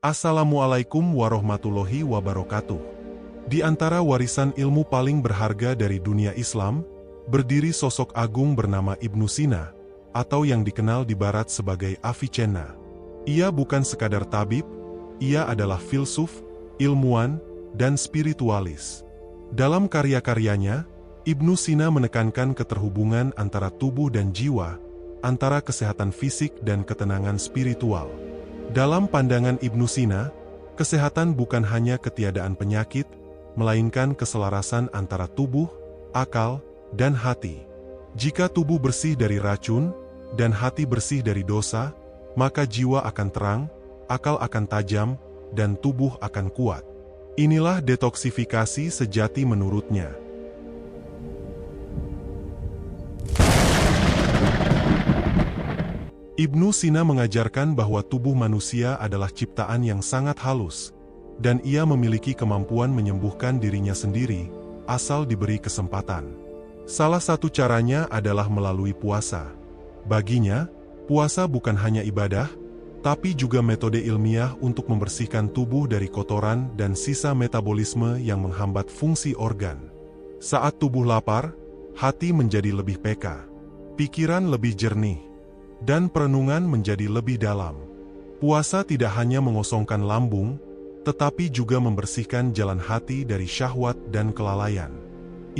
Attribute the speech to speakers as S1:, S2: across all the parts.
S1: Assalamualaikum warahmatullahi wabarakatuh. Di antara warisan ilmu paling berharga dari dunia Islam, berdiri sosok agung bernama Ibnu Sina, atau yang dikenal di barat sebagai Avicenna. Ia bukan sekadar tabib, ia adalah filsuf, ilmuwan, dan spiritualis. Dalam karya-karyanya, Ibnu Sina menekankan keterhubungan antara tubuh dan jiwa, antara kesehatan fisik dan ketenangan spiritual. Dalam pandangan Ibnu Sina, kesehatan bukan hanya ketiadaan penyakit, melainkan keselarasan antara tubuh, akal, dan hati. Jika tubuh bersih dari racun, dan hati bersih dari dosa, maka jiwa akan terang, akal akan tajam, dan tubuh akan kuat. Inilah detoksifikasi sejati menurutnya. Ibnu Sina mengajarkan bahwa tubuh manusia adalah ciptaan yang sangat halus, dan ia memiliki kemampuan menyembuhkan dirinya sendiri, asal diberi kesempatan. Salah satu caranya adalah melalui puasa. Baginya, puasa bukan hanya ibadah, tapi juga metode ilmiah untuk membersihkan tubuh dari kotoran dan sisa metabolisme yang menghambat fungsi organ. Saat tubuh lapar, hati menjadi lebih peka, pikiran lebih jernih, dan perenungan menjadi lebih dalam. Puasa tidak hanya mengosongkan lambung, tetapi juga membersihkan jalan hati dari syahwat dan kelalaian.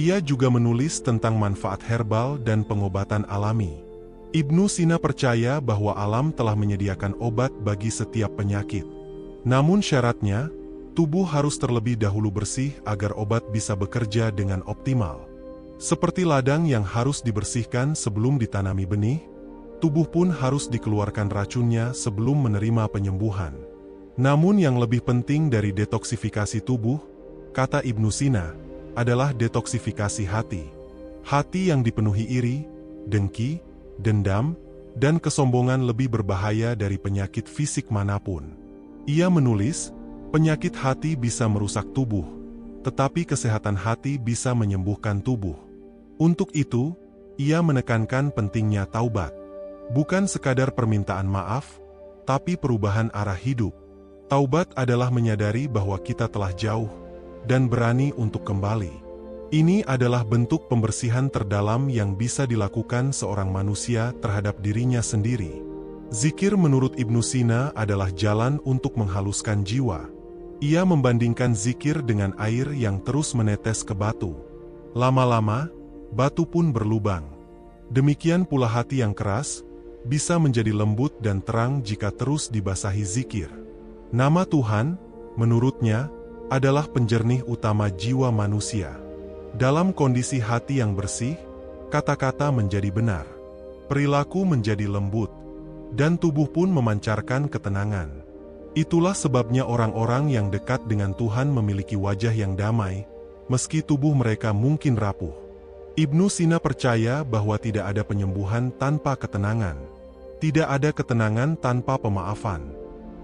S1: Ia juga menulis tentang manfaat herbal dan pengobatan alami. Ibnu Sina percaya bahwa alam telah menyediakan obat bagi setiap penyakit. Namun syaratnya, tubuh harus terlebih dahulu bersih agar obat bisa bekerja dengan optimal. Seperti ladang yang harus dibersihkan sebelum ditanami benih, tubuh pun harus dikeluarkan racunnya sebelum menerima penyembuhan. Namun yang lebih penting dari detoksifikasi tubuh, kata Ibnu Sina, adalah detoksifikasi hati. Hati yang dipenuhi iri, dengki, dendam, dan kesombongan lebih berbahaya dari penyakit fisik manapun. Ia menulis, penyakit hati bisa merusak tubuh, tetapi kesehatan hati bisa menyembuhkan tubuh. Untuk itu, ia menekankan pentingnya taubat. Bukan sekadar permintaan maaf, tapi perubahan arah hidup. Taubat adalah menyadari bahwa kita telah jauh, dan berani untuk kembali. Ini adalah bentuk pembersihan terdalam yang bisa dilakukan seorang manusia terhadap dirinya sendiri. Zikir menurut Ibnu Sina adalah jalan untuk menghaluskan jiwa. Ia membandingkan zikir dengan air yang terus menetes ke batu. Lama-lama, batu pun berlubang. Demikian pula hati yang keras, bisa menjadi lembut dan terang jika terus dibasahi zikir. Nama Tuhan, menurutnya, adalah penjernih utama jiwa manusia. Dalam kondisi hati yang bersih, kata-kata menjadi benar, perilaku menjadi lembut, dan tubuh pun memancarkan ketenangan. Itulah sebabnya orang-orang yang dekat dengan Tuhan memiliki wajah yang damai, meski tubuh mereka mungkin rapuh. Ibnu Sina percaya bahwa tidak ada penyembuhan tanpa ketenangan. Tidak ada ketenangan tanpa pemaafan.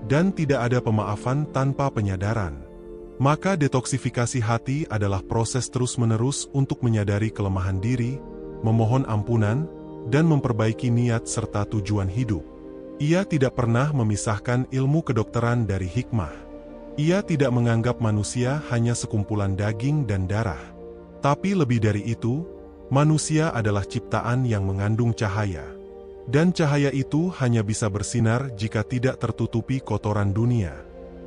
S1: Dan tidak ada pemaafan tanpa penyadaran. Maka detoksifikasi hati adalah proses terus-menerus untuk menyadari kelemahan diri, memohon ampunan, dan memperbaiki niat serta tujuan hidup. Ia tidak pernah memisahkan ilmu kedokteran dari hikmah. Ia tidak menganggap manusia hanya sekumpulan daging dan darah. Tapi lebih dari itu, manusia adalah ciptaan yang mengandung cahaya. Dan cahaya itu hanya bisa bersinar jika tidak tertutupi kotoran dunia.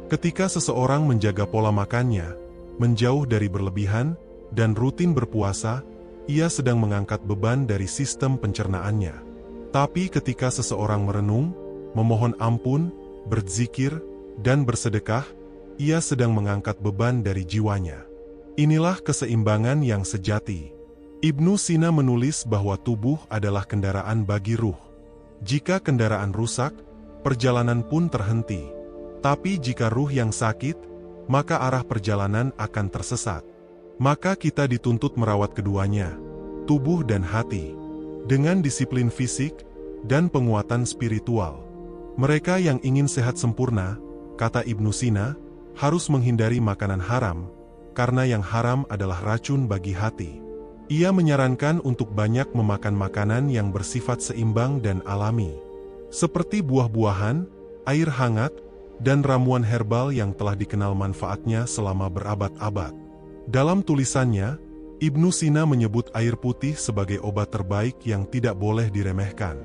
S1: Ketika seseorang menjaga pola makannya, menjauh dari berlebihan, dan rutin berpuasa, ia sedang mengangkat beban dari sistem pencernaannya. Tapi ketika seseorang merenung, memohon ampun, berzikir, dan bersedekah, ia sedang mengangkat beban dari jiwanya. Inilah keseimbangan yang sejati. Ibnu Sina menulis bahwa tubuh adalah kendaraan bagi ruh. Jika kendaraan rusak, perjalanan pun terhenti. Tapi jika ruh yang sakit, maka arah perjalanan akan tersesat. Maka kita dituntut merawat keduanya, tubuh dan hati, dengan disiplin fisik dan penguatan spiritual. Mereka yang ingin sehat sempurna, kata Ibnu Sina, harus menghindari makanan haram, karena yang haram adalah racun bagi hati. Ia menyarankan untuk banyak memakan makanan yang bersifat seimbang dan alami, seperti buah-buahan, air hangat, dan ramuan herbal yang telah dikenal manfaatnya selama berabad-abad. Dalam tulisannya, Ibnu Sina menyebut air putih sebagai obat terbaik yang tidak boleh diremehkan.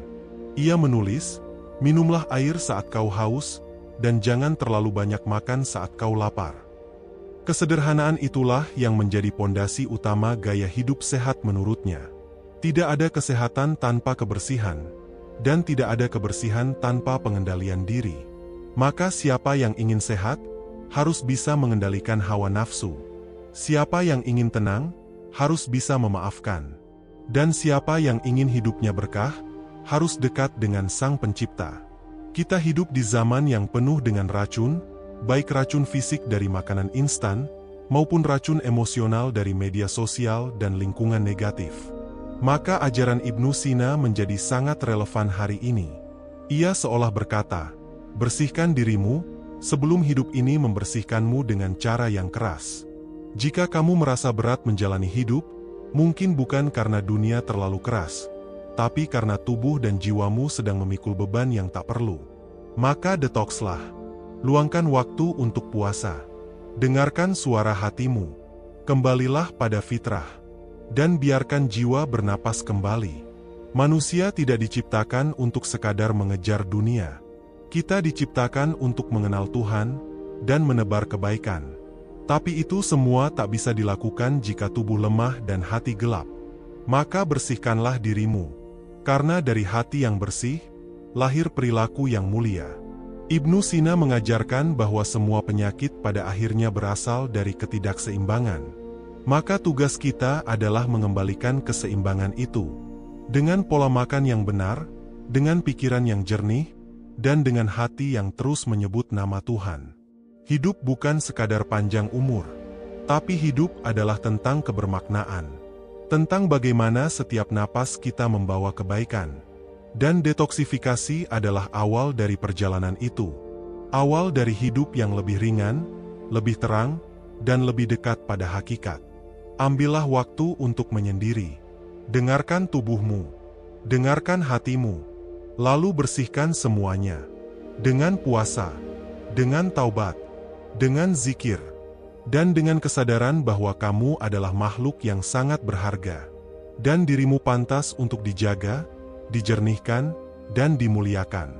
S1: Ia menulis, "Minumlah air saat kau haus, dan jangan terlalu banyak makan saat kau lapar." Kesederhanaan itulah yang menjadi pondasi utama gaya hidup sehat menurutnya. Tidak ada kesehatan tanpa kebersihan, dan tidak ada kebersihan tanpa pengendalian diri. Maka siapa yang ingin sehat, harus bisa mengendalikan hawa nafsu. Siapa yang ingin tenang, harus bisa memaafkan. Dan siapa yang ingin hidupnya berkah, harus dekat dengan Sang Pencipta. Kita hidup di zaman yang penuh dengan racun, baik racun fisik dari makanan instan, maupun racun emosional dari media sosial dan lingkungan negatif. Maka ajaran Ibnu Sina menjadi sangat relevan hari ini. Ia seolah berkata, "Bersihkan dirimu, sebelum hidup ini membersihkanmu dengan cara yang keras." Jika kamu merasa berat menjalani hidup, mungkin bukan karena dunia terlalu keras, tapi karena tubuh dan jiwamu sedang memikul beban yang tak perlu. Maka detokslah. Luangkan waktu untuk puasa. Dengarkan suara hatimu. Kembalilah pada fitrah. Dan biarkan jiwa bernapas kembali. Manusia tidak diciptakan untuk sekadar mengejar dunia. Kita diciptakan untuk mengenal Tuhan dan menebar kebaikan. Tapi itu semua tak bisa dilakukan jika tubuh lemah dan hati gelap. Maka bersihkanlah dirimu. Karena dari hati yang bersih, lahir perilaku yang mulia. Ibnu Sina mengajarkan bahwa semua penyakit pada akhirnya berasal dari ketidakseimbangan. Maka tugas kita adalah mengembalikan keseimbangan itu. Dengan pola makan yang benar, dengan pikiran yang jernih, dan dengan hati yang terus menyebut nama Tuhan. Hidup bukan sekadar panjang umur, tapi hidup adalah tentang kebermaknaan. Tentang bagaimana setiap napas kita membawa kebaikan. Dan detoksifikasi adalah awal dari perjalanan itu. Awal dari hidup yang lebih ringan, lebih terang, dan lebih dekat pada hakikat. Ambillah waktu untuk menyendiri. Dengarkan tubuhmu. Dengarkan hatimu. Lalu bersihkan semuanya. Dengan puasa. Dengan taubat. Dengan zikir. Dan dengan kesadaran bahwa kamu adalah makhluk yang sangat berharga. Dan dirimu pantas untuk dijaga, dijernihkan, dan dimuliakan.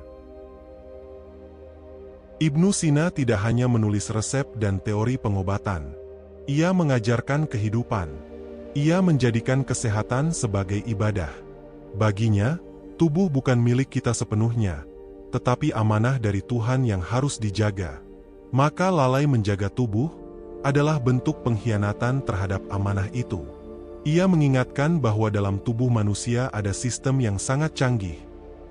S1: Ibnu Sina tidak hanya menulis resep dan teori pengobatan. Ia mengajarkan kehidupan. Ia menjadikan kesehatan sebagai ibadah. Baginya, tubuh bukan milik kita sepenuhnya, tetapi amanah dari Tuhan yang harus dijaga. Maka lalai menjaga tubuh adalah bentuk pengkhianatan terhadap amanah itu. Ia mengingatkan bahwa dalam tubuh manusia ada sistem yang sangat canggih,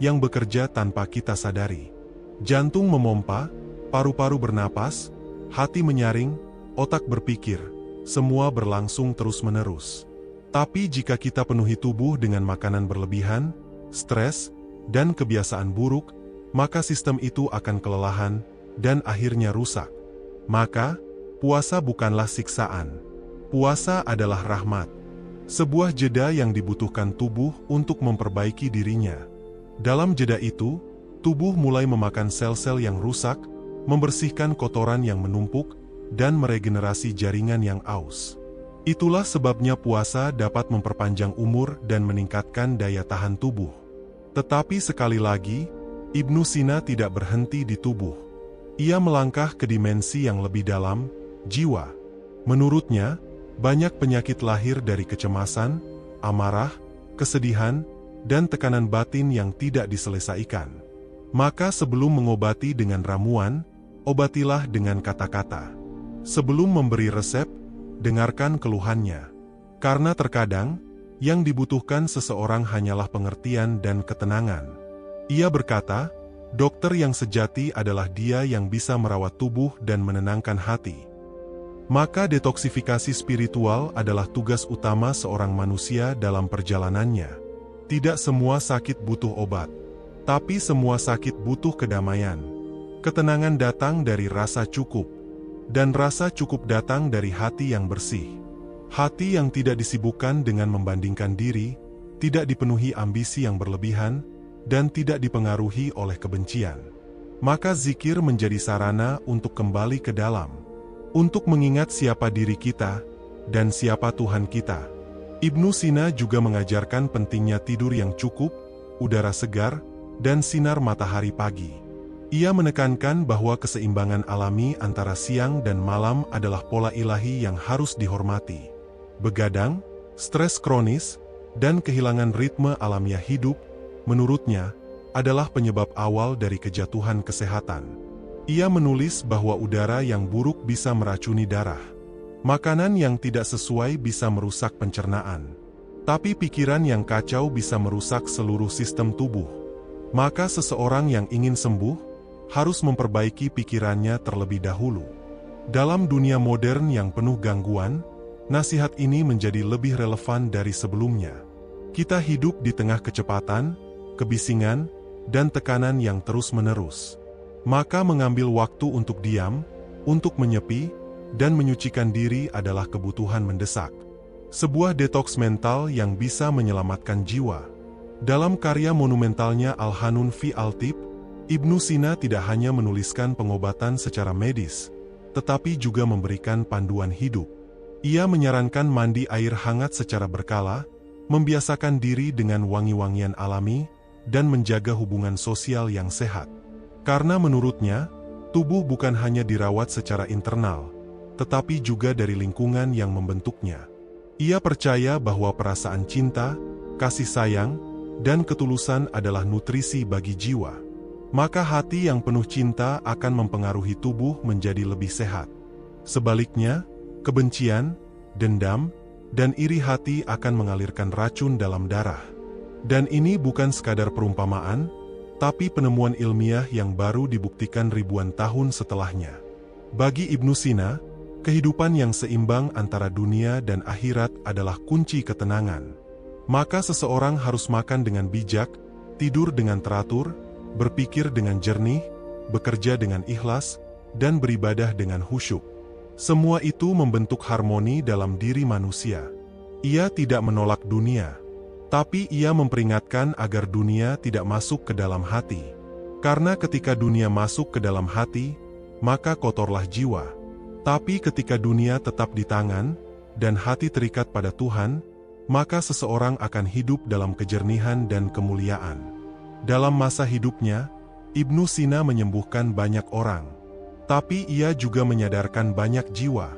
S1: yang bekerja tanpa kita sadari. Jantung memompa, paru-paru bernapas, hati menyaring, otak berpikir, semua berlangsung terus-menerus. Tapi jika kita penuhi tubuh dengan makanan berlebihan, stres, dan kebiasaan buruk, maka sistem itu akan kelelahan, dan akhirnya rusak. Maka, puasa bukanlah siksaan. Puasa adalah rahmat. Sebuah jeda yang dibutuhkan tubuh untuk memperbaiki dirinya. Dalam jeda itu, tubuh mulai memakan sel-sel yang rusak, membersihkan kotoran yang menumpuk, dan meregenerasi jaringan yang aus. Itulah sebabnya puasa dapat memperpanjang umur dan meningkatkan daya tahan tubuh. Tetapi sekali lagi, Ibnu Sina tidak berhenti di tubuh. Ia melangkah ke dimensi yang lebih dalam, jiwa. Menurutnya, banyak penyakit lahir dari kecemasan, amarah, kesedihan, dan tekanan batin yang tidak diselesaikan. Maka sebelum mengobati dengan ramuan, obatilah dengan kata-kata. Sebelum memberi resep, dengarkan keluhannya. Karena terkadang, yang dibutuhkan seseorang hanyalah pengertian dan ketenangan. Ia berkata, dokter yang sejati adalah dia yang bisa merawat tubuh dan menenangkan hati. Maka detoksifikasi spiritual adalah tugas utama seorang manusia dalam perjalanannya. Tidak semua sakit butuh obat, tapi semua sakit butuh kedamaian. Ketenangan datang dari rasa cukup, dan rasa cukup datang dari hati yang bersih. Hati yang tidak disibukkan dengan membandingkan diri, tidak dipenuhi ambisi yang berlebihan, dan tidak dipengaruhi oleh kebencian. Maka zikir menjadi sarana untuk kembali ke dalam, untuk mengingat siapa diri kita, dan siapa Tuhan kita. Ibnu Sina juga mengajarkan pentingnya tidur yang cukup, udara segar, dan sinar matahari pagi. Ia menekankan bahwa keseimbangan alami antara siang dan malam adalah pola ilahi yang harus dihormati. Begadang, stres kronis, dan kehilangan ritme alamiah hidup, menurutnya, adalah penyebab awal dari kejatuhan kesehatan. Ia menulis bahwa udara yang buruk bisa meracuni darah. Makanan yang tidak sesuai bisa merusak pencernaan. Tapi pikiran yang kacau bisa merusak seluruh sistem tubuh. Maka seseorang yang ingin sembuh, harus memperbaiki pikirannya terlebih dahulu. Dalam dunia modern yang penuh gangguan, nasihat ini menjadi lebih relevan dari sebelumnya. Kita hidup di tengah kecepatan, kebisingan, dan tekanan yang terus-menerus. Maka mengambil waktu untuk diam, untuk menyepi, dan menyucikan diri adalah kebutuhan mendesak. Sebuah detoks mental yang bisa menyelamatkan jiwa. Dalam karya monumentalnya Al-Hanun fi Al-Tib, Ibnu Sina tidak hanya menuliskan pengobatan secara medis, tetapi juga memberikan panduan hidup. Ia menyarankan mandi air hangat secara berkala, membiasakan diri dengan wangi-wangian alami, dan menjaga hubungan sosial yang sehat. Karena menurutnya, tubuh bukan hanya dirawat secara internal, tetapi juga dari lingkungan yang membentuknya. Ia percaya bahwa perasaan cinta, kasih sayang, dan ketulusan adalah nutrisi bagi jiwa. Maka hati yang penuh cinta akan mempengaruhi tubuh menjadi lebih sehat. Sebaliknya, kebencian, dendam, dan iri hati akan mengalirkan racun dalam darah. Dan ini bukan sekadar perumpamaan, tapi penemuan ilmiah yang baru dibuktikan ribuan tahun setelahnya. Bagi Ibnu Sina, kehidupan yang seimbang antara dunia dan akhirat adalah kunci ketenangan. Maka seseorang harus makan dengan bijak, tidur dengan teratur, berpikir dengan jernih, bekerja dengan ikhlas, dan beribadah dengan khusyuk. Semua itu membentuk harmoni dalam diri manusia. Ia tidak menolak dunia, tapi ia memperingatkan agar dunia tidak masuk ke dalam hati. Karena ketika dunia masuk ke dalam hati, maka kotorlah jiwa. Tapi ketika dunia tetap di tangan, dan hati terikat pada Tuhan, maka seseorang akan hidup dalam kejernihan dan kemuliaan. Dalam masa hidupnya, Ibnu Sina menyembuhkan banyak orang. Tapi ia juga menyadarkan banyak jiwa.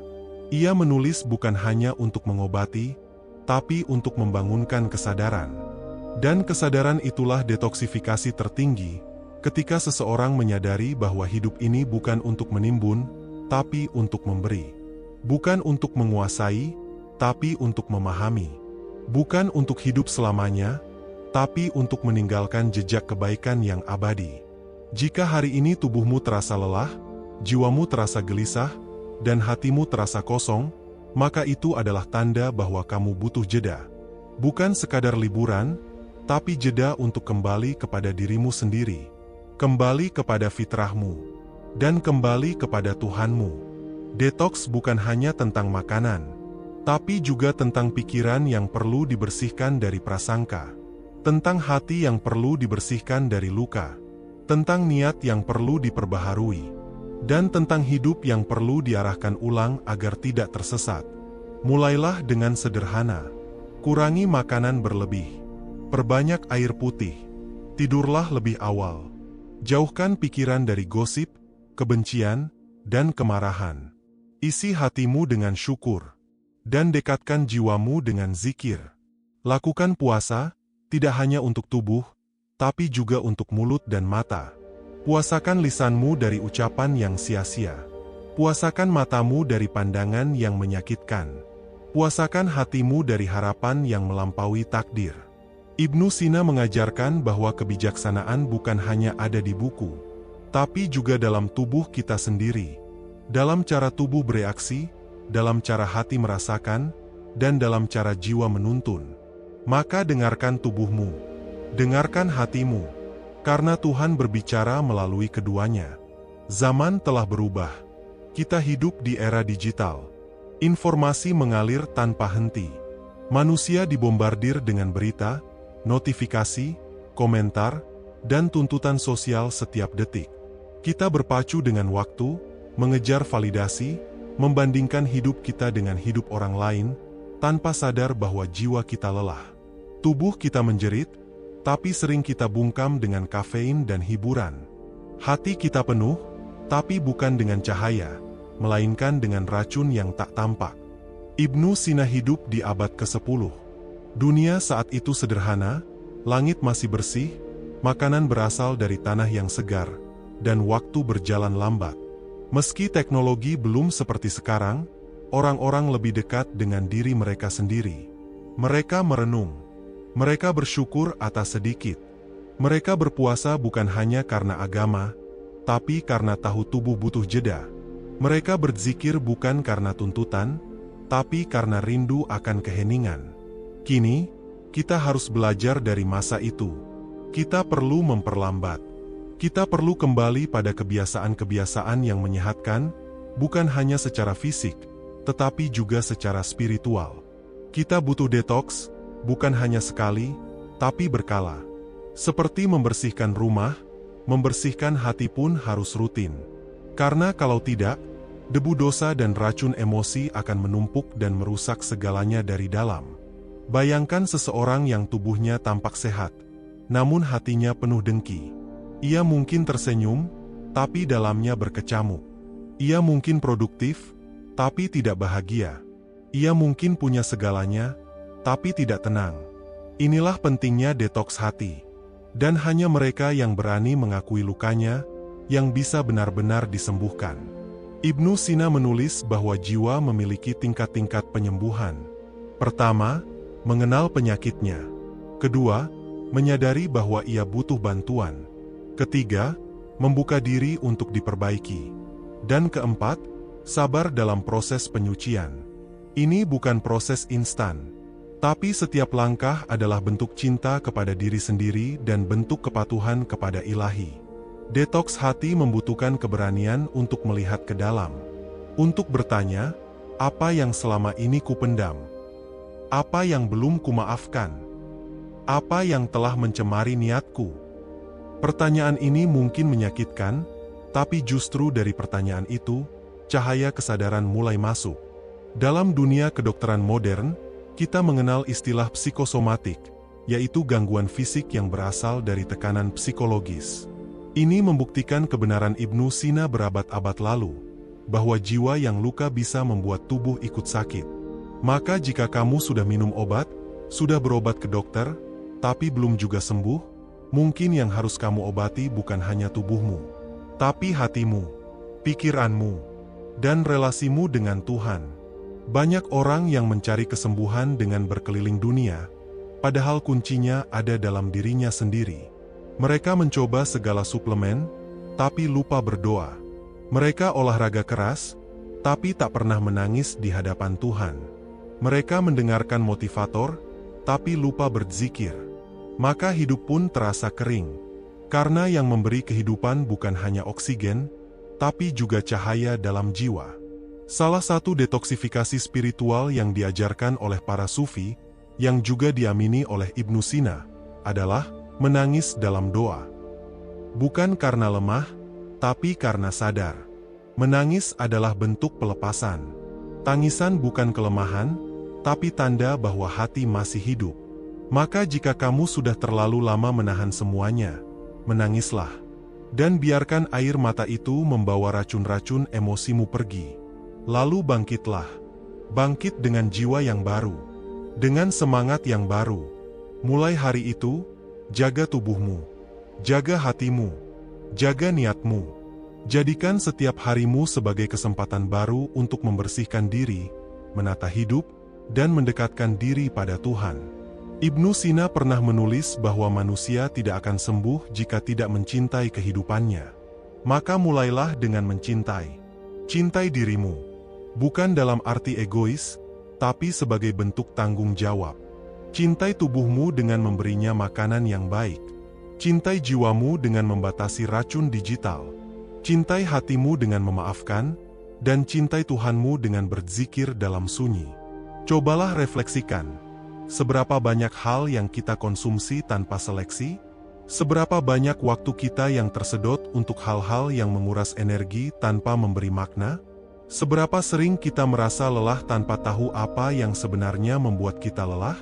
S1: Ia menulis bukan hanya untuk mengobati, tapi untuk membangunkan kesadaran. Dan kesadaran itulah detoksifikasi tertinggi, ketika seseorang menyadari bahwa hidup ini bukan untuk menimbun, tapi untuk memberi. Bukan untuk menguasai, tapi untuk memahami. Bukan untuk hidup selamanya, tapi untuk meninggalkan jejak kebaikan yang abadi. Jika hari ini tubuhmu terasa lelah, jiwamu terasa gelisah, dan hatimu terasa kosong, maka itu adalah tanda bahwa kamu butuh jeda. Bukan sekadar liburan, tapi jeda untuk kembali kepada dirimu sendiri, kembali kepada fitrahmu, dan kembali kepada Tuhanmu. Detoks bukan hanya tentang makanan, tapi juga tentang pikiran yang perlu dibersihkan dari prasangka, tentang hati yang perlu dibersihkan dari luka, tentang niat yang perlu diperbaharui, dan tentang hidup yang perlu diarahkan ulang agar tidak tersesat. Mulailah dengan sederhana. Kurangi makanan berlebih. Perbanyak air putih. Tidurlah lebih awal. Jauhkan pikiran dari gosip, kebencian, dan kemarahan. Isi hatimu dengan syukur. Dan dekatkan jiwamu dengan zikir. Lakukan puasa, tidak hanya untuk tubuh, tapi juga untuk mulut dan mata. Puasakan lisanmu dari ucapan yang sia-sia. Puasakan matamu dari pandangan yang menyakitkan. Puasakan hatimu dari harapan yang melampaui takdir. Ibnu Sina mengajarkan bahwa kebijaksanaan bukan hanya ada di buku, tapi juga dalam tubuh kita sendiri. Dalam cara tubuh bereaksi, dalam cara hati merasakan, dan dalam cara jiwa menuntun. Maka dengarkan tubuhmu, dengarkan hatimu, karena Tuhan berbicara melalui keduanya. Zaman telah berubah. Kita hidup di era digital. Informasi mengalir tanpa henti. Manusia dibombardir dengan berita, notifikasi, komentar, dan tuntutan sosial setiap detik. Kita berpacu dengan waktu, mengejar validasi, membandingkan hidup kita dengan hidup orang lain, tanpa sadar bahwa jiwa kita lelah. Tubuh kita menjerit, tapi sering kita bungkam dengan kafein dan hiburan. Hati kita penuh, tapi bukan dengan cahaya, melainkan dengan racun yang tak tampak. Ibnu Sina hidup di abad ke-10. Dunia saat itu sederhana, langit masih bersih, makanan berasal dari tanah yang segar, dan waktu berjalan lambat. Meski teknologi belum seperti sekarang, orang-orang lebih dekat dengan diri mereka sendiri. Mereka merenung. Mereka bersyukur atas sedikit. Mereka berpuasa bukan hanya karena agama, tapi karena tahu tubuh butuh jeda. Mereka berzikir bukan karena tuntutan, tapi karena rindu akan keheningan. Kini, kita harus belajar dari masa itu. Kita perlu memperlambat. Kita perlu kembali pada kebiasaan-kebiasaan yang menyehatkan, bukan hanya secara fisik, tetapi juga secara spiritual. Kita butuh detoks, bukan hanya sekali, tapi berkala. Seperti membersihkan rumah, membersihkan hati pun harus rutin. Karena kalau tidak, debu dosa dan racun emosi akan menumpuk dan merusak segalanya dari dalam. Bayangkan seseorang yang tubuhnya tampak sehat, namun hatinya penuh dengki. Ia mungkin tersenyum, tapi dalamnya berkecamuk. Ia mungkin produktif, tapi tidak bahagia. Ia mungkin punya segalanya, tapi tidak tenang. Inilah pentingnya detoks hati. Dan hanya mereka yang berani mengakui lukanya, yang bisa benar-benar disembuhkan. Ibnu Sina menulis bahwa jiwa memiliki tingkat-tingkat penyembuhan. Pertama, mengenal penyakitnya. Kedua, menyadari bahwa ia butuh bantuan. Ketiga, membuka diri untuk diperbaiki. Dan keempat, sabar dalam proses penyucian. Ini bukan proses instan, tapi setiap langkah adalah bentuk cinta kepada diri sendiri dan bentuk kepatuhan kepada Ilahi. Detoks hati membutuhkan keberanian untuk melihat ke dalam. Untuk bertanya, apa yang selama ini kupendam? Apa yang belum kumaafkan? Apa yang telah mencemari niatku? Pertanyaan ini mungkin menyakitkan, tapi justru dari pertanyaan itu, cahaya kesadaran mulai masuk. Dalam dunia kedokteran modern, kita mengenal istilah psikosomatik, yaitu gangguan fisik yang berasal dari tekanan psikologis. Ini membuktikan kebenaran Ibnu Sina berabad-abad lalu, bahwa jiwa yang luka bisa membuat tubuh ikut sakit. Maka jika kamu sudah minum obat, sudah berobat ke dokter, tapi belum juga sembuh, mungkin yang harus kamu obati bukan hanya tubuhmu, tapi hatimu, pikiranmu, dan relasimu dengan Tuhan. Banyak orang yang mencari kesembuhan dengan berkeliling dunia, padahal kuncinya ada dalam dirinya sendiri. Mereka mencoba segala suplemen, tapi lupa berdoa. Mereka olahraga keras, tapi tak pernah menangis di hadapan Tuhan. Mereka mendengarkan motivator, tapi lupa berzikir. Maka hidup pun terasa kering. Karena yang memberi kehidupan bukan hanya oksigen, tapi juga cahaya dalam jiwa. Salah satu detoksifikasi spiritual yang diajarkan oleh para sufi, yang juga diamini oleh Ibnu Sina, adalah menangis dalam doa. Bukan karena lemah, tapi karena sadar. Menangis adalah bentuk pelepasan. Tangisan bukan kelemahan, tapi tanda bahwa hati masih hidup. Maka jika kamu sudah terlalu lama menahan semuanya, menangislah. Dan biarkan air mata itu membawa racun-racun emosimu pergi. Lalu bangkitlah. Bangkit dengan jiwa yang baru. Dengan semangat yang baru. Mulai hari itu, jaga tubuhmu. Jaga hatimu. Jaga niatmu. Jadikan setiap harimu sebagai kesempatan baru untuk membersihkan diri, menata hidup, dan mendekatkan diri pada Tuhan. Ibnu Sina pernah menulis bahwa manusia tidak akan sembuh jika tidak mencintai kehidupannya. Maka mulailah dengan mencintai. Cintai dirimu. Bukan dalam arti egois, tapi sebagai bentuk tanggung jawab. Cintai tubuhmu dengan memberinya makanan yang baik. Cintai jiwamu dengan membatasi racun digital. Cintai hatimu dengan memaafkan, dan cintai Tuhanmu dengan berzikir dalam sunyi. Cobalah refleksikan. Seberapa banyak hal yang kita konsumsi tanpa seleksi? Seberapa banyak waktu kita yang tersedot untuk hal-hal yang menguras energi tanpa memberi makna? Seberapa sering kita merasa lelah tanpa tahu apa yang sebenarnya membuat kita lelah?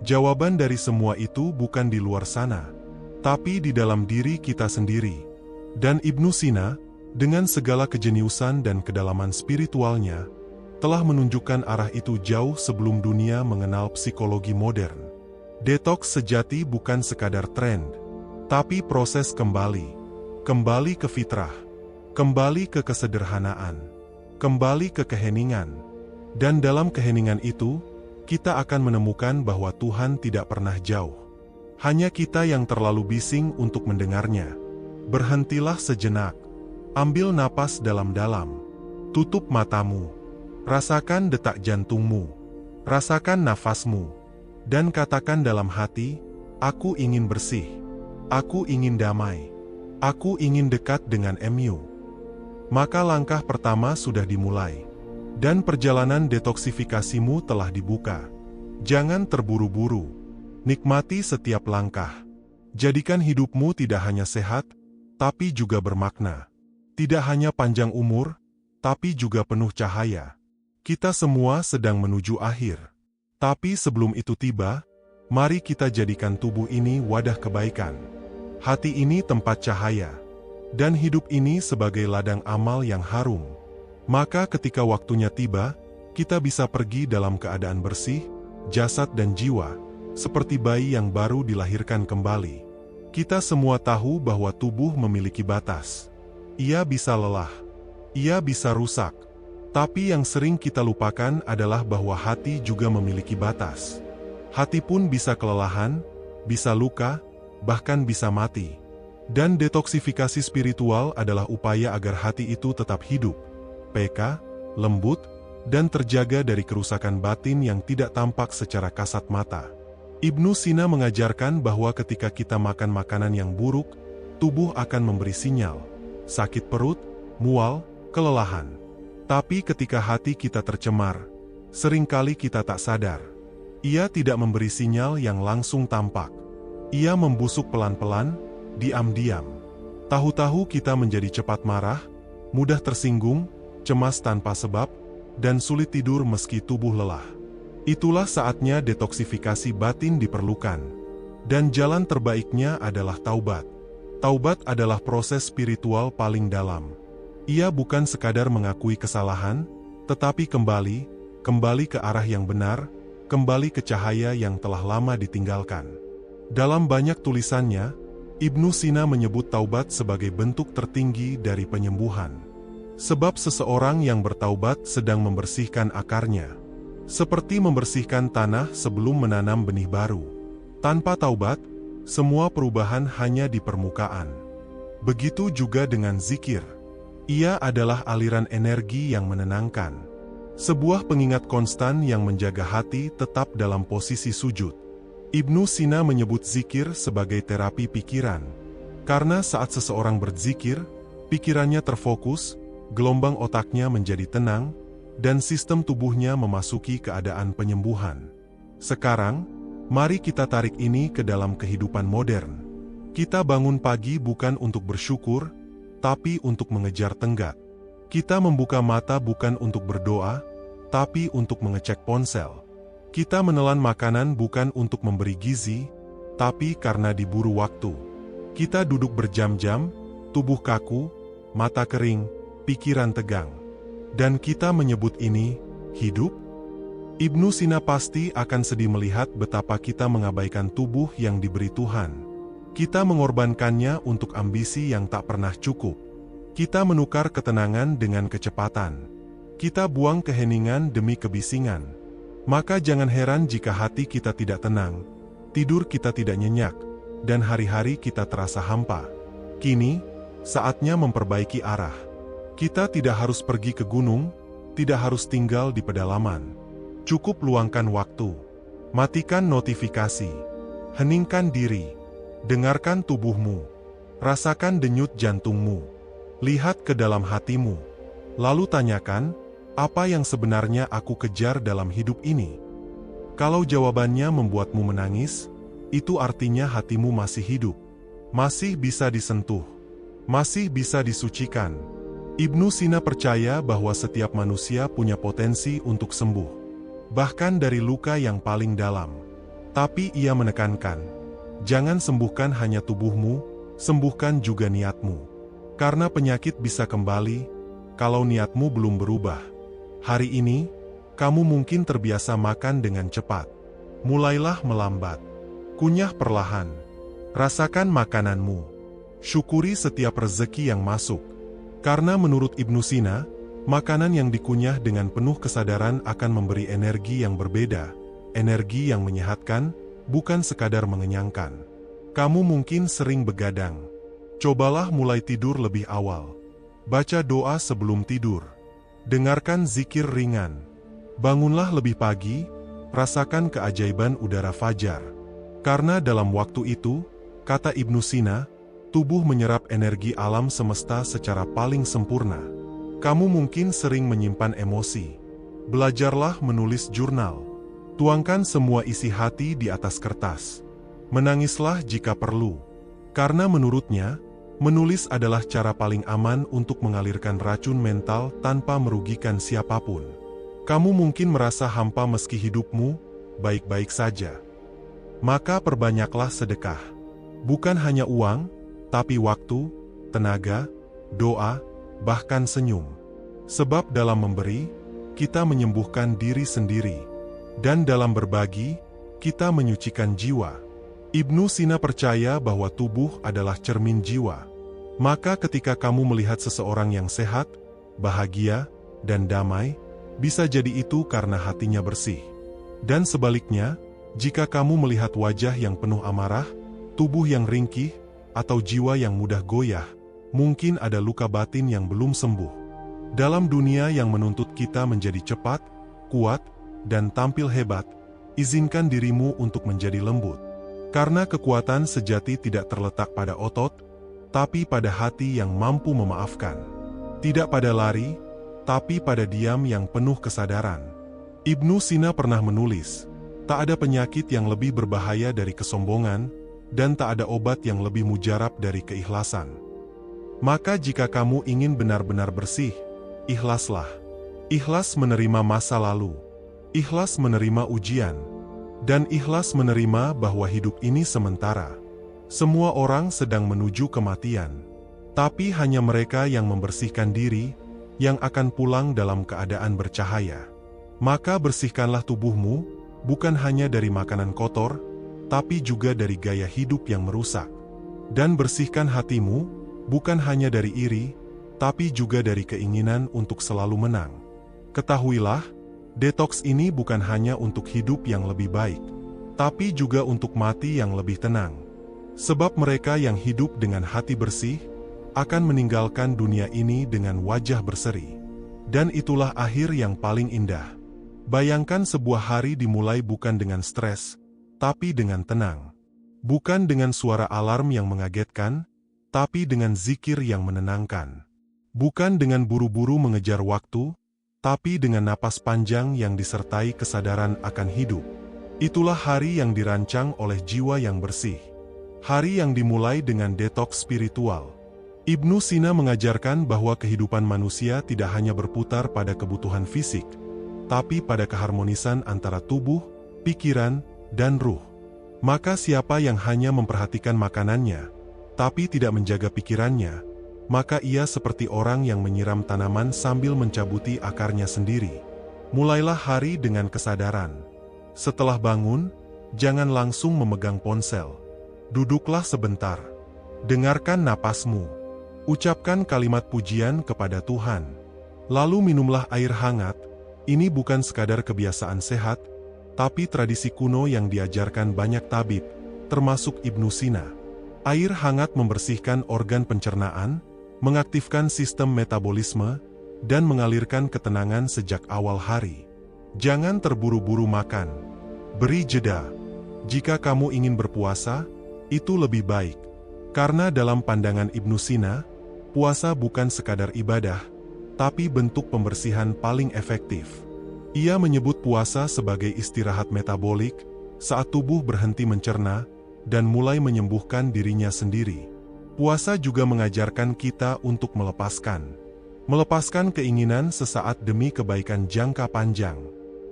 S1: Jawaban dari semua itu bukan di luar sana, tapi di dalam diri kita sendiri. Dan Ibnu Sina, dengan segala kejeniusan dan kedalaman spiritualnya, telah menunjukkan arah itu jauh sebelum dunia mengenal psikologi modern. Detoks sejati bukan sekadar tren, tapi proses kembali ke fitrah, kembali ke kesederhanaan, kembali ke keheningan. Dan dalam keheningan itu, kita akan menemukan bahwa Tuhan tidak pernah jauh. Hanya kita yang terlalu bising untuk mendengarnya. Berhentilah sejenak, ambil napas dalam-dalam, tutup matamu, rasakan detak jantungmu, rasakan nafasmu, dan katakan dalam hati, aku ingin bersih. Aku ingin damai. Aku ingin dekat dengan Mu. Maka langkah pertama sudah dimulai. Dan perjalanan detoksifikasimu telah dibuka. Jangan terburu-buru. Nikmati setiap langkah. Jadikan hidupmu tidak hanya sehat, tapi juga bermakna. Tidak hanya panjang umur, tapi juga penuh cahaya. Kita semua sedang menuju akhir. Tapi sebelum itu tiba, mari kita jadikan tubuh ini wadah kebaikan. Hati ini tempat cahaya, dan hidup ini sebagai ladang amal yang harum. Maka ketika waktunya tiba, kita bisa pergi dalam keadaan bersih, jasad dan jiwa, seperti bayi yang baru dilahirkan kembali. Kita semua tahu bahwa tubuh memiliki batas. Ia bisa lelah, ia bisa rusak. Tapi yang sering kita lupakan adalah bahwa hati juga memiliki batas. Hati pun bisa kelelahan, bisa luka, bahkan bisa mati. Dan detoksifikasi spiritual adalah upaya agar hati itu tetap hidup, peka, lembut, dan terjaga dari kerusakan batin yang tidak tampak secara kasat mata. Ibnu Sina mengajarkan bahwa ketika kita makan makanan yang buruk, tubuh akan memberi sinyal, sakit perut, mual, kelelahan. Tapi ketika hati kita tercemar, seringkali kita tak sadar. Ia tidak memberi sinyal yang langsung tampak. Ia membusuk pelan-pelan, diam-diam. Tahu-tahu kita menjadi cepat marah, mudah tersinggung, cemas tanpa sebab, dan sulit tidur meski tubuh lelah. Itulah saatnya detoksifikasi batin diperlukan. Dan jalan terbaiknya adalah taubat. Taubat adalah proses spiritual paling dalam. Ia bukan sekadar mengakui kesalahan, tetapi kembali ke arah yang benar, kembali ke cahaya yang telah lama ditinggalkan. Dalam banyak tulisannya, Ibnu Sina menyebut taubat sebagai bentuk tertinggi dari penyembuhan. Sebab seseorang yang bertaubat sedang membersihkan akarnya. Seperti membersihkan tanah sebelum menanam benih baru. Tanpa taubat, semua perubahan hanya di permukaan. Begitu juga dengan zikir. Ia adalah aliran energi yang menenangkan. Sebuah pengingat konstan yang menjaga hati tetap dalam posisi sujud. Ibnu Sina menyebut zikir sebagai terapi pikiran. Karena saat seseorang berzikir, pikirannya terfokus, gelombang otaknya menjadi tenang, dan sistem tubuhnya memasuki keadaan penyembuhan. Sekarang, mari kita tarik ini ke dalam kehidupan modern. Kita bangun pagi bukan untuk bersyukur, tapi untuk mengejar tenggat. Kita membuka mata bukan untuk berdoa, tapi untuk mengecek ponsel. Kita menelan makanan bukan untuk memberi gizi, tapi karena diburu waktu. Kita duduk berjam-jam, tubuh kaku, mata kering, pikiran tegang. Dan kita menyebut ini hidup? Ibnu Sina pasti akan sedih melihat betapa kita mengabaikan tubuh yang diberi Tuhan. Kita mengorbankannya untuk ambisi yang tak pernah cukup. Kita menukar ketenangan dengan kecepatan. Kita buang keheningan demi kebisingan. Maka jangan heran jika hati kita tidak tenang, tidur kita tidak nyenyak, dan hari-hari kita terasa hampa. Kini, saatnya memperbaiki arah. Kita tidak harus pergi ke gunung, tidak harus tinggal di pedalaman. Cukup luangkan waktu. Matikan notifikasi. Heningkan diri. Dengarkan tubuhmu. Rasakan denyut jantungmu. Lihat ke dalam hatimu. Lalu tanyakan, apa yang sebenarnya aku kejar dalam hidup ini? Kalau jawabannya membuatmu menangis, itu artinya hatimu masih hidup. masih bisa disentuh, masih bisa disucikan. Ibnu Sina percaya bahwa setiap manusia punya potensi untuk sembuh, bahkan dari luka yang paling dalam. Tapi ia menekankan, jangan sembuhkan hanya tubuhmu, sembuhkan juga niatmu. Karena penyakit bisa kembali, kalau niatmu belum berubah. Hari ini, kamu mungkin terbiasa makan dengan cepat. Mulailah melambat. Kunyah perlahan. Rasakan makananmu. Syukuri setiap rezeki yang masuk. Karena menurut Ibnu Sina, makanan yang dikunyah dengan penuh kesadaran akan memberi energi yang berbeda, energi yang menyehatkan, bukan sekadar mengenyangkan. Kamu mungkin sering begadang. Cobalah mulai tidur lebih awal. Baca doa sebelum tidur. Dengarkan zikir ringan. Bangunlah lebih pagi, rasakan keajaiban udara fajar. Karena dalam waktu itu, kata Ibnu Sina, tubuh menyerap energi alam semesta secara paling sempurna. Kamu mungkin sering menyimpan emosi. Belajarlah menulis jurnal. Tuangkan semua isi hati di atas kertas. Menangislah jika perlu. Karena menurutnya, menulis adalah cara paling aman untuk mengalirkan racun mental tanpa merugikan siapapun. Kamu mungkin merasa hampa meski hidupmu baik-baik saja. Maka perbanyaklah sedekah. Bukan hanya uang, tapi waktu, tenaga, doa, bahkan senyum. Sebab dalam memberi, kita menyembuhkan diri sendiri. Dan dalam berbagi, kita menyucikan jiwa. Ibnu Sina percaya bahwa tubuh adalah cermin jiwa. Maka ketika kamu melihat seseorang yang sehat, bahagia, dan damai, bisa jadi itu karena hatinya bersih. Dan sebaliknya, jika kamu melihat wajah yang penuh amarah, tubuh yang ringkih, atau jiwa yang mudah goyah, mungkin ada luka batin yang belum sembuh. Dalam dunia yang menuntut kita menjadi cepat, kuat, dan tampil hebat, izinkan dirimu untuk menjadi lembut. Karena kekuatan sejati tidak terletak pada otot, tapi pada hati yang mampu memaafkan. Tidak pada lari, tapi pada diam yang penuh kesadaran. Ibnu Sina pernah menulis, tak ada penyakit yang lebih berbahaya dari kesombongan, dan tak ada obat yang lebih mujarab dari keikhlasan. Maka jika kamu ingin benar-benar bersih, ikhlaslah. Ikhlas menerima masa lalu. Ikhlas menerima ujian. Dan ikhlas menerima bahwa hidup ini sementara. Semua orang sedang menuju kematian. Tapi hanya mereka yang membersihkan diri, yang akan pulang dalam keadaan bercahaya. Maka bersihkanlah tubuhmu, bukan hanya dari makanan kotor, tapi juga dari gaya hidup yang merusak. Dan bersihkan hatimu, bukan hanya dari iri, tapi juga dari keinginan untuk selalu menang. Ketahuilah, detoks ini bukan hanya untuk hidup yang lebih baik, tapi juga untuk mati yang lebih tenang. Sebab mereka yang hidup dengan hati bersih, akan meninggalkan dunia ini dengan wajah berseri. Dan itulah akhir yang paling indah. Bayangkan sebuah hari dimulai bukan dengan stres, tapi dengan tenang. Bukan dengan suara alarm yang mengagetkan, tapi dengan zikir yang menenangkan. Bukan dengan buru-buru mengejar waktu, tapi dengan napas panjang yang disertai kesadaran akan hidup. Itulah hari yang dirancang oleh jiwa yang bersih. Hari yang dimulai dengan detoks spiritual. Ibnu Sina mengajarkan bahwa kehidupan manusia tidak hanya berputar pada kebutuhan fisik, tapi pada keharmonisan antara tubuh, pikiran, dan ruh. Maka siapa yang hanya memperhatikan makanannya, tapi tidak menjaga pikirannya, maka ia seperti orang yang menyiram tanaman sambil mencabuti akarnya sendiri. Mulailah hari dengan kesadaran. Setelah bangun, jangan langsung memegang ponsel. Duduklah sebentar. Dengarkan napasmu. Ucapkan kalimat pujian kepada Tuhan. Lalu minumlah air hangat. Ini bukan sekadar kebiasaan sehat, tapi tradisi kuno yang diajarkan banyak tabib, termasuk Ibnu Sina. Air hangat membersihkan organ pencernaan, mengaktifkan sistem metabolisme, dan mengalirkan ketenangan sejak awal hari. Jangan terburu-buru makan. Beri jeda. Jika kamu ingin berpuasa, itu lebih baik. Karena dalam pandangan Ibnu Sina, puasa bukan sekadar ibadah, tapi bentuk pembersihan paling efektif. Ia menyebut puasa sebagai istirahat metabolik, saat tubuh berhenti mencerna, dan mulai menyembuhkan dirinya sendiri. Puasa juga mengajarkan kita untuk melepaskan keinginan sesaat demi kebaikan jangka panjang,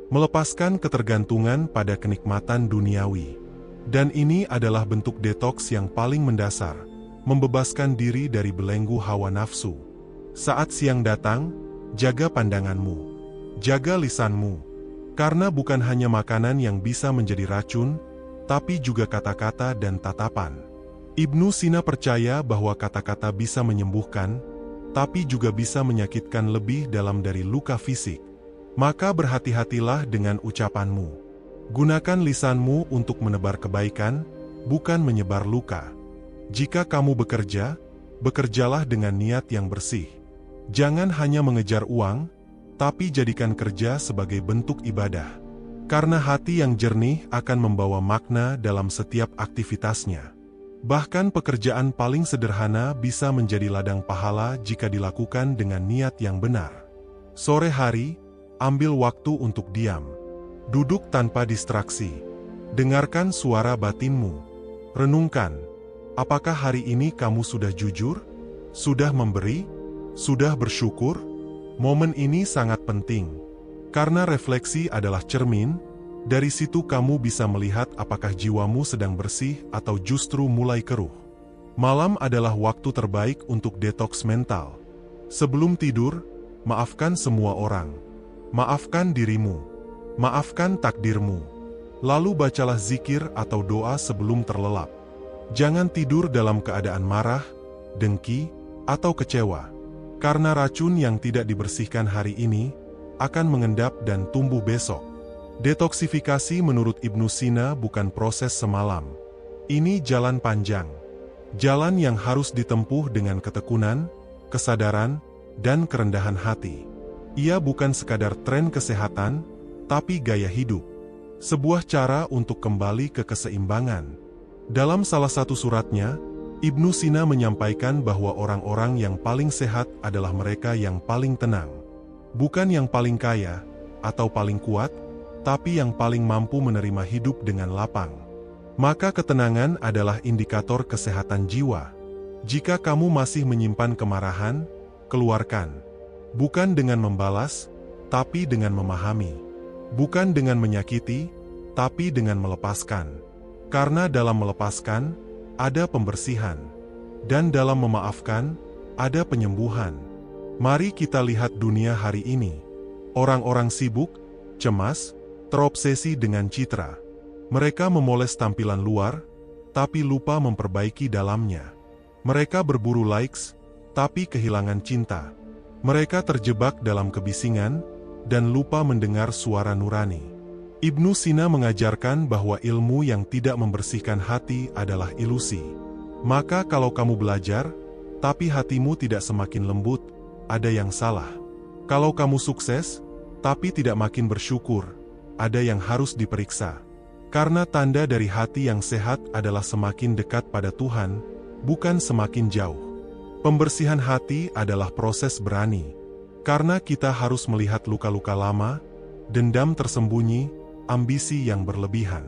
S1: melepaskan ketergantungan pada kenikmatan duniawi. Dan ini adalah bentuk detoks yang paling mendasar, membebaskan diri dari belenggu hawa nafsu. Saat siang datang, jaga pandanganmu, jaga lisanmu, karena bukan hanya makanan yang bisa menjadi racun, tapi juga kata-kata dan tatapan. Ibnu Sina percaya bahwa kata-kata bisa menyembuhkan, tapi juga bisa menyakitkan lebih dalam dari luka fisik. Maka berhati-hatilah dengan ucapanmu. Gunakan lisanmu untuk menebar kebaikan, bukan menyebar luka. Jika kamu bekerja, bekerjalah dengan niat yang bersih. Jangan hanya mengejar uang, tapi jadikan kerja sebagai bentuk ibadah. Karena hati yang jernih akan membawa makna dalam setiap aktivitasnya. Bahkan pekerjaan paling sederhana bisa menjadi ladang pahala jika dilakukan dengan niat yang benar. Sore hari, ambil waktu untuk diam. Duduk tanpa distraksi. Dengarkan suara batinmu. Renungkan, apakah hari ini kamu sudah jujur? Sudah memberi? Sudah bersyukur? Momen ini sangat penting. Karena refleksi adalah cermin. Dari situ kamu bisa melihat apakah jiwamu sedang bersih atau justru mulai keruh. Malam adalah waktu terbaik untuk detoks mental. Sebelum tidur, maafkan semua orang. Maafkan dirimu. Maafkan takdirmu. Lalu bacalah zikir atau doa sebelum terlelap. Jangan tidur dalam keadaan marah, dengki, atau kecewa. Karena racun yang tidak dibersihkan hari ini akan mengendap dan tumbuh besok. Detoksifikasi menurut Ibnu Sina bukan proses semalam. Ini jalan panjang. Jalan yang harus ditempuh dengan ketekunan, kesadaran, dan kerendahan hati. Ia bukan sekadar tren kesehatan, tapi gaya hidup. Sebuah cara untuk kembali ke keseimbangan. Dalam salah satu suratnya, Ibnu Sina menyampaikan bahwa orang-orang yang paling sehat adalah mereka yang paling tenang. Bukan yang paling kaya, atau paling kuat, tapi yang paling mampu menerima hidup dengan lapang. Maka ketenangan adalah indikator kesehatan jiwa. Jika kamu masih menyimpan kemarahan, keluarkan. Bukan dengan membalas, tapi dengan memahami. Bukan dengan menyakiti, tapi dengan melepaskan. Karena dalam melepaskan, ada pembersihan. Dan dalam memaafkan, ada penyembuhan. Mari kita lihat dunia hari ini. Orang-orang sibuk, cemas, terobsesi dengan citra. Mereka memoles tampilan luar, tapi lupa memperbaiki dalamnya. Mereka berburu likes, tapi kehilangan cinta. Mereka terjebak dalam kebisingan, dan lupa mendengar suara nurani. Ibnu Sina mengajarkan bahwa ilmu yang tidak membersihkan hati adalah ilusi. Maka kalau kamu belajar, tapi hatimu tidak semakin lembut, ada yang salah. Kalau kamu sukses, tapi tidak makin bersyukur, ada yang harus diperiksa. Karena tanda dari hati yang sehat adalah semakin dekat pada Tuhan, bukan semakin jauh. Pembersihan hati adalah proses berani. Karena kita harus melihat luka-luka lama, dendam tersembunyi, ambisi yang berlebihan.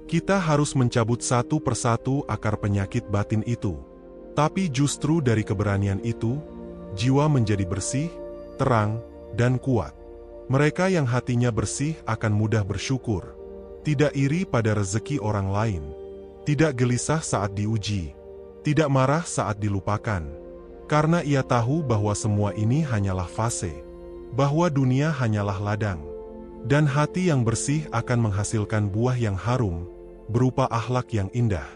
S1: Kita harus mencabut satu persatu akar penyakit batin itu. Tapi justru dari keberanian itu, jiwa menjadi bersih, terang, dan kuat. Mereka yang hatinya bersih akan mudah bersyukur, tidak iri pada rezeki orang lain, tidak gelisah saat diuji, tidak marah saat dilupakan. Karena ia tahu bahwa semua ini hanyalah fase, bahwa dunia hanyalah ladang. Dan hati yang bersih akan menghasilkan buah yang harum, berupa akhlak yang indah.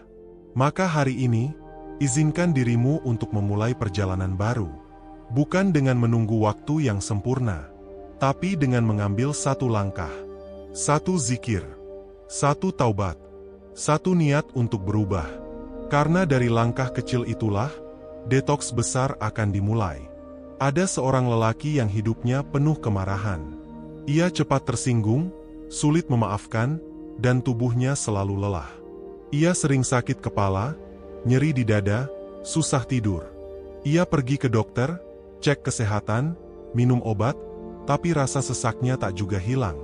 S1: Maka hari ini, izinkan dirimu untuk memulai perjalanan baru. Bukan dengan menunggu waktu yang sempurna, tapi dengan mengambil satu langkah, satu zikir, satu taubat, satu niat untuk berubah. Karena dari langkah kecil itulah, detoks besar akan dimulai. Ada seorang lelaki yang hidupnya penuh kemarahan. Ia cepat tersinggung, sulit memaafkan, dan tubuhnya selalu lelah. Ia sering sakit kepala, nyeri di dada, susah tidur. Ia pergi ke dokter, cek kesehatan, minum obat, tapi rasa sesaknya tak juga hilang.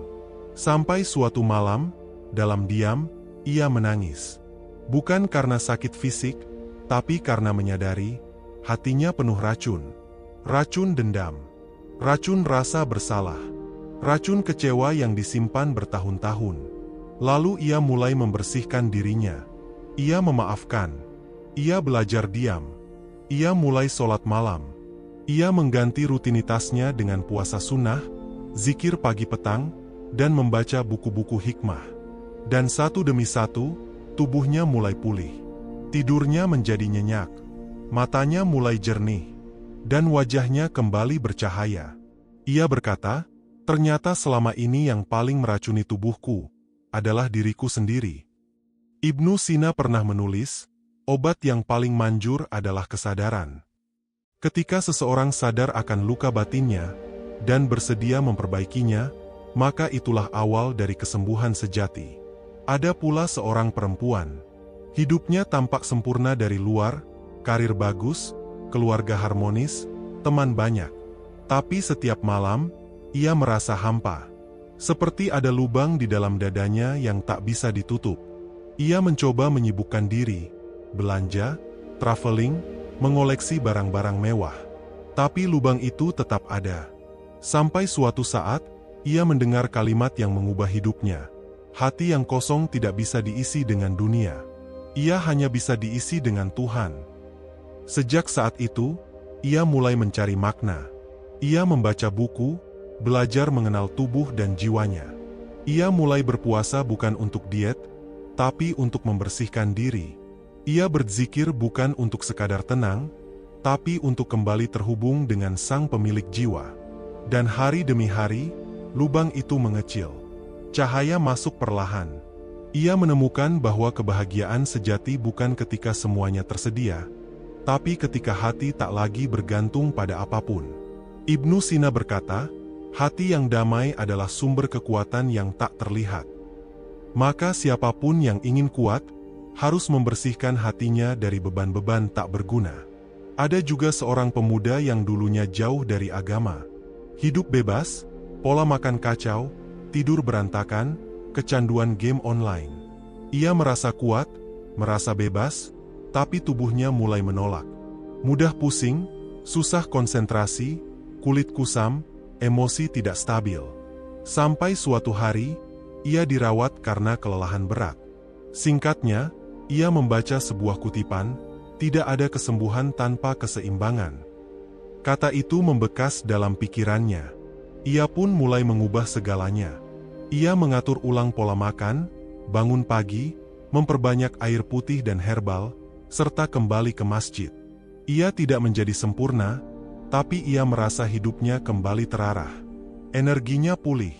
S1: Sampai suatu malam, dalam diam, ia menangis. Bukan karena sakit fisik, tapi karena menyadari, hatinya penuh racun. Racun dendam. Racun rasa bersalah. Racun kecewa yang disimpan bertahun-tahun. Lalu ia mulai membersihkan dirinya. Ia memaafkan. Ia belajar diam. Ia mulai sholat malam. Ia mengganti rutinitasnya dengan puasa sunnah, zikir pagi petang, dan membaca buku-buku hikmah. Dan satu demi satu, tubuhnya mulai pulih. Tidurnya menjadi nyenyak. Matanya mulai jernih. Dan wajahnya kembali bercahaya. Ia berkata, ternyata selama ini yang paling meracuni tubuhku adalah diriku sendiri. Ibnu Sina pernah menulis, obat yang paling manjur adalah kesadaran. Ketika seseorang sadar akan luka batinnya dan bersedia memperbaikinya, maka itulah awal dari kesembuhan sejati. Ada pula seorang perempuan. Hidupnya tampak sempurna dari luar, karir bagus, keluarga harmonis, teman banyak. Tapi setiap malam, ia merasa hampa. Seperti ada lubang di dalam dadanya yang tak bisa ditutup. Ia mencoba menyibukkan diri, belanja, traveling, mengoleksi barang-barang mewah. Tapi lubang itu tetap ada. Sampai suatu saat, ia mendengar kalimat yang mengubah hidupnya. Hati yang kosong tidak bisa diisi dengan dunia. Ia hanya bisa diisi dengan Tuhan. Sejak saat itu, ia mulai mencari makna. Ia membaca buku, belajar mengenal tubuh dan jiwanya. Ia mulai berpuasa bukan untuk diet, tapi untuk membersihkan diri. Ia berzikir bukan untuk sekadar tenang, tapi untuk kembali terhubung dengan Sang Pemilik jiwa. Dan hari demi hari, lubang itu mengecil. Cahaya masuk perlahan. Ia menemukan bahwa kebahagiaan sejati bukan ketika semuanya tersedia, tapi ketika hati tak lagi bergantung pada apapun. Ibnu Sina berkata, hati yang damai adalah sumber kekuatan yang tak terlihat. Maka siapapun yang ingin kuat, harus membersihkan hatinya dari beban-beban tak berguna. Ada juga seorang pemuda yang dulunya jauh dari agama. Hidup bebas, pola makan kacau, tidur berantakan, kecanduan game online. Ia merasa kuat, merasa bebas, tapi tubuhnya mulai menolak. Mudah pusing, susah konsentrasi, kulit kusam, emosi tidak stabil. Sampai suatu hari, ia dirawat karena kelelahan berat. Singkatnya, ia membaca sebuah kutipan, tidak ada kesembuhan tanpa keseimbangan. Kata itu membekas dalam pikirannya. Ia pun mulai mengubah segalanya. Ia mengatur ulang pola makan, bangun pagi, memperbanyak air putih dan herbal, serta kembali ke masjid. Ia tidak menjadi sempurna, tapi ia merasa hidupnya kembali terarah. Energinya pulih,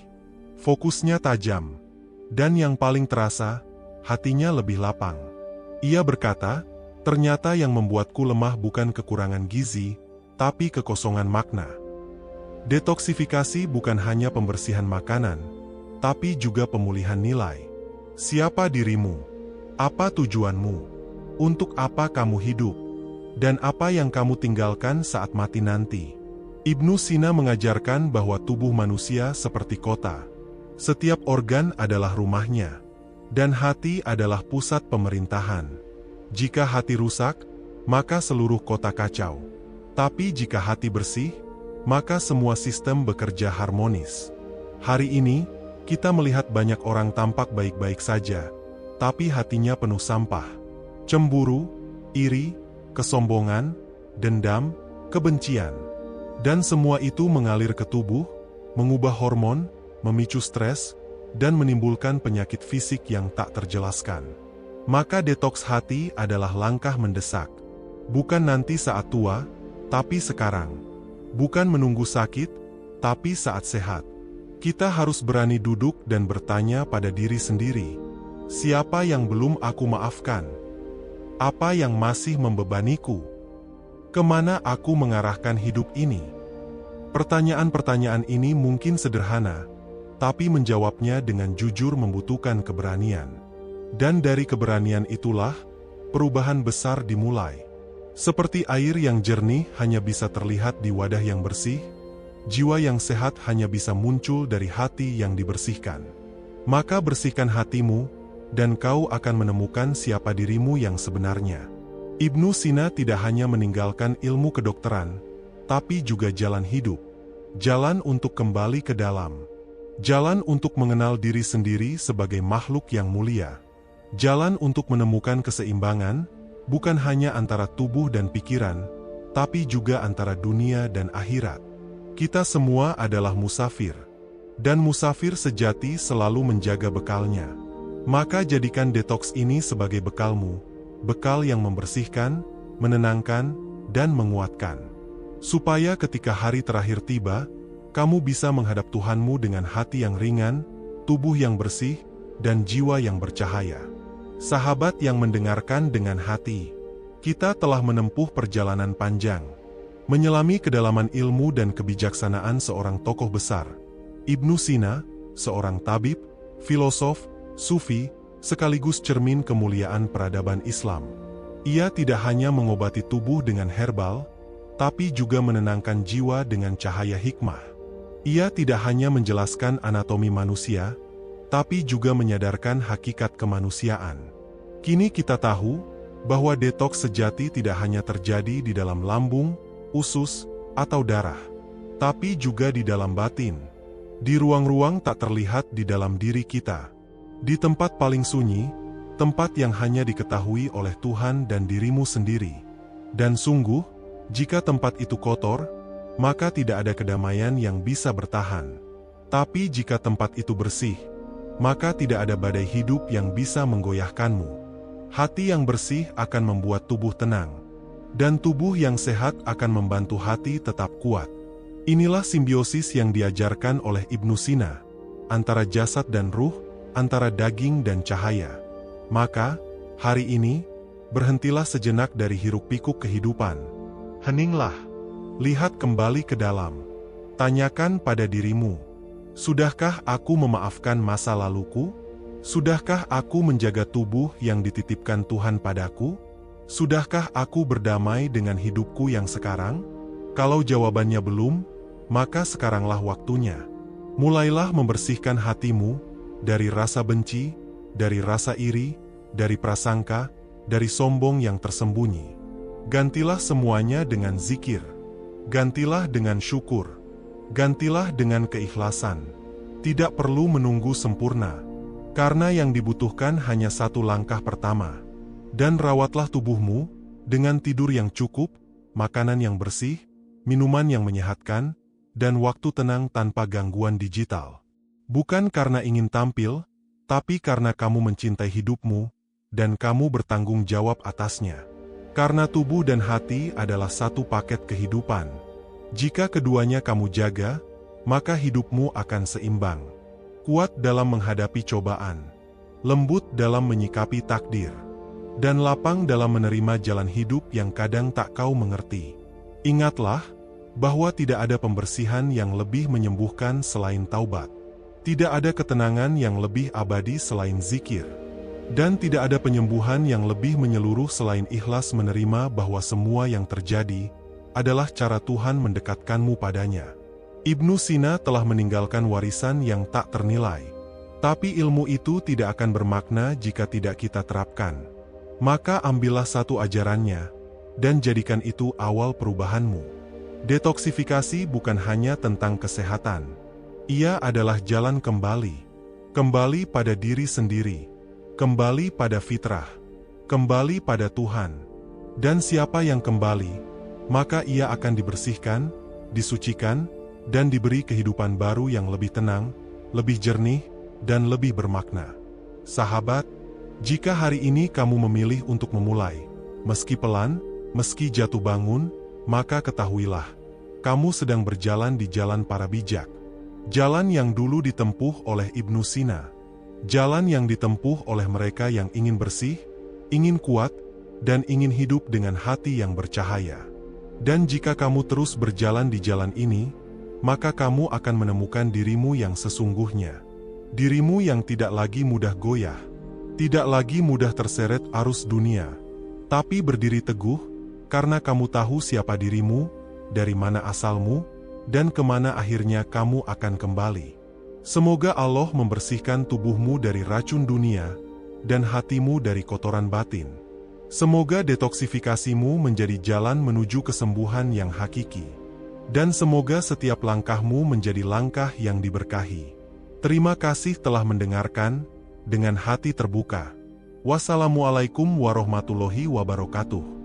S1: fokusnya tajam, dan yang paling terasa, hatinya lebih lapang. Ia berkata, ternyata yang membuatku lemah bukan kekurangan gizi, tapi kekosongan makna. Detoksifikasi bukan hanya pembersihan makanan, tapi juga pemulihan nilai. Siapa dirimu? Apa tujuanmu? Untuk apa kamu hidup? Dan apa yang kamu tinggalkan saat mati nanti? Ibnu Sina mengajarkan bahwa tubuh manusia seperti kota. Setiap organ adalah rumahnya, dan hati adalah pusat pemerintahan. Jika hati rusak, maka seluruh kota kacau. Tapi jika hati bersih, maka semua sistem bekerja harmonis. Hari ini, kita melihat banyak orang tampak baik-baik saja, tapi hatinya penuh sampah. Cemburu, iri, kesombongan, dendam, kebencian. Dan semua itu mengalir ke tubuh, mengubah hormon, memicu stres, dan menimbulkan penyakit fisik yang tak terjelaskan. Maka detoks hati adalah langkah mendesak. Bukan nanti saat tua, tapi sekarang. Bukan menunggu sakit, tapi saat sehat. Kita harus berani duduk dan bertanya pada diri sendiri, siapa yang belum aku maafkan? Apa yang masih membebaniku? Kemana aku mengarahkan hidup ini? Pertanyaan-pertanyaan ini mungkin sederhana, tapi menjawabnya dengan jujur membutuhkan keberanian. Dan dari keberanian itulah, perubahan besar dimulai. Seperti air yang jernih hanya bisa terlihat di wadah yang bersih, jiwa yang sehat hanya bisa muncul dari hati yang dibersihkan. Maka bersihkan hatimu, dan kau akan menemukan siapa dirimu yang sebenarnya. Ibnu Sina tidak hanya meninggalkan ilmu kedokteran, tapi juga jalan hidup. Jalan untuk kembali ke dalam. Jalan untuk mengenal diri sendiri sebagai makhluk yang mulia. Jalan untuk menemukan keseimbangan, bukan hanya antara tubuh dan pikiran, tapi juga antara dunia dan akhirat. Kita semua adalah musafir. Dan musafir sejati selalu menjaga bekalnya. Maka jadikan detoks ini sebagai bekalmu. Bekal yang membersihkan, menenangkan, dan menguatkan. Supaya ketika hari terakhir tiba, kamu bisa menghadap Tuhanmu dengan hati yang ringan, tubuh yang bersih, dan jiwa yang bercahaya. Sahabat yang mendengarkan dengan hati, kita telah menempuh perjalanan panjang, menyelami kedalaman ilmu dan kebijaksanaan seorang tokoh besar, Ibnu Sina, seorang tabib, filosof, sufi, sekaligus cermin kemuliaan peradaban Islam. Ia tidak hanya mengobati tubuh dengan herbal, tapi juga menenangkan jiwa dengan cahaya hikmah. Ia tidak hanya menjelaskan anatomi manusia, tapi juga menyadarkan hakikat kemanusiaan. Kini kita tahu bahwa detoks sejati tidak hanya terjadi di dalam lambung, usus, atau darah, tapi juga di dalam batin, di ruang-ruang tak terlihat di dalam diri kita. Di tempat paling sunyi, tempat yang hanya diketahui oleh Tuhan dan dirimu sendiri. Dan sungguh, jika tempat itu kotor, maka tidak ada kedamaian yang bisa bertahan. Tapi jika tempat itu bersih, maka tidak ada badai hidup yang bisa menggoyahkanmu. Hati yang bersih akan membuat tubuh tenang, dan tubuh yang sehat akan membantu hati tetap kuat. Inilah simbiosis yang diajarkan oleh Ibnu Sina, antara jasad dan ruh, antara daging dan cahaya. Maka, hari ini, berhentilah sejenak dari hiruk-pikuk kehidupan. Heninglah. Lihat kembali ke dalam. Tanyakan pada dirimu, sudahkah aku memaafkan masa laluku? Sudahkah aku menjaga tubuh yang dititipkan Tuhan padaku? Sudahkah aku berdamai dengan hidupku yang sekarang? Kalau jawabannya belum, maka sekaranglah waktunya. Mulailah membersihkan hatimu dari rasa benci, dari rasa iri, dari prasangka, dari sombong yang tersembunyi. Gantilah semuanya dengan zikir. Gantilah dengan syukur. Gantilah dengan keikhlasan. Tidak perlu menunggu sempurna, karena yang dibutuhkan hanya satu langkah pertama. Dan rawatlah tubuhmu dengan tidur yang cukup, makanan yang bersih, minuman yang menyehatkan, dan waktu tenang tanpa gangguan digital. Bukan karena ingin tampil, tapi karena kamu mencintai hidupmu, dan kamu bertanggung jawab atasnya. Karena tubuh dan hati adalah satu paket kehidupan. Jika keduanya kamu jaga, maka hidupmu akan seimbang. Kuat dalam menghadapi cobaan, lembut dalam menyikapi takdir, dan lapang dalam menerima jalan hidup yang kadang tak kau mengerti. Ingatlah, bahwa tidak ada pembersihan yang lebih menyembuhkan selain taubat. Tidak ada ketenangan yang lebih abadi selain zikir. Dan tidak ada penyembuhan yang lebih menyeluruh selain ikhlas menerima bahwa semua yang terjadi adalah cara Tuhan mendekatkanmu padanya. Ibnu Sina telah meninggalkan warisan yang tak ternilai. Tapi ilmu itu tidak akan bermakna jika tidak kita terapkan. Maka ambillah satu ajarannya, dan jadikan itu awal perubahanmu. Detoksifikasi bukan hanya tentang kesehatan. Ia adalah jalan kembali. Kembali pada diri sendiri. Kembali pada fitrah. Kembali pada Tuhan. Dan siapa yang kembali, maka ia akan dibersihkan, disucikan, dan diberi kehidupan baru yang lebih tenang, lebih jernih, dan lebih bermakna. Sahabat, jika hari ini kamu memilih untuk memulai, meski pelan, meski jatuh bangun, maka ketahuilah, kamu sedang berjalan di jalan para bijak. Jalan yang dulu ditempuh oleh Ibnu Sina. Jalan yang ditempuh oleh mereka yang ingin bersih, ingin kuat, dan ingin hidup dengan hati yang bercahaya. Dan jika kamu terus berjalan di jalan ini, maka kamu akan menemukan dirimu yang sesungguhnya. Dirimu yang tidak lagi mudah goyah, tidak lagi mudah terseret arus dunia, tapi berdiri teguh, karena kamu tahu siapa dirimu, dari mana asalmu, dan kemana akhirnya kamu akan kembali. Semoga Allah membersihkan tubuhmu dari racun dunia, dan hatimu dari kotoran batin. Semoga detoksifikasimu menjadi jalan menuju kesembuhan yang hakiki. Dan semoga setiap langkahmu menjadi langkah yang diberkahi. Terima kasih telah mendengarkan, dengan hati terbuka. Wassalamualaikum warahmatullahi wabarakatuh.